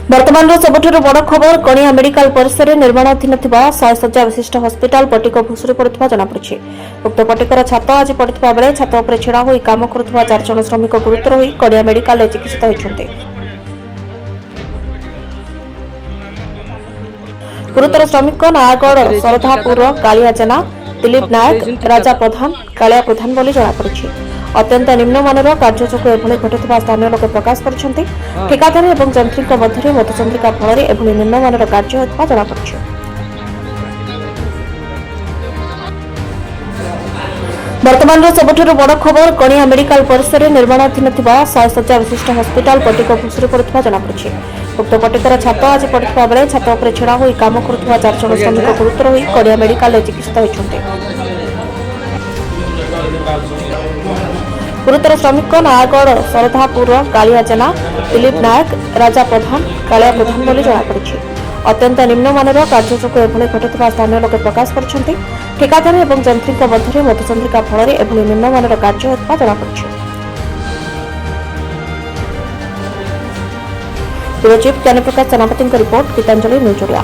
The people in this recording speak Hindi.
वर्तमान सबुठ बड़ खबर कणिया मेडिकल परिसर में निर्माणाधीन 100 शज्या विशिष्ट हस्पिटाल पटिक भूसुरी पड़ता जमापड़ी। उक्त पटिकर छात आज पड़ता बेले छात उपर छिड़ा होई काम करुवा 4 जण श्रमिक गुरुतर होई कणिया मेडिकल में चिकित्सित होइछन्ते। गुरुतर श्रमिक नयागढ़ सरधापुर कालिया जेना, दिलीप नायक, राजा प्रधान, कालिया प्रधान बोली जमापड़ी। अत्यंत निम्नमानर कार्य जो एभली घटुवा स्थानीय लोक प्रकाश करछन्ते। ठेकादार एवं जंत्रीक मध्य मधुचंद्रिका फल एभली निम्नमानर कार्य होता जमापड़ी। वर्तमान सबुठ बड़ खबर कणिया मेडिकल परिसर में निर्माणाधीन 100 शज्या विशिष्ट हस्पिटाल पटिक भूसुरी पड़ता जमापड़ी। उक्त पटिकर छात आज पड़ता बेले छात उपर छिड़ा होई काम करुवा 4 जण श्रमिक गुरुतर होई कणिया मेडिकल में चिकित्सित होइछन्ते। गुरुतर श्रमिक नयागढ़ सरधापुर कालिया जेना, दिलीप नायक, राजा प्रधान, कालिया प्रधान बोली जमापड़ी। अत्यंत निम्नमानर कार्य जो एभली घटुवा स्थानीय लोक प्रकाश करछन्ते। ठेकादार एवं जंत्रीक मध्य मधुचंद्रिका फल एभली निम्नमानर कार्य होता जमापड़ी। ब्यूरो चीफ ज्ञानप्रकाश सेनापति रिपोर्ट, गीतांजलि न्यूज ओडिया।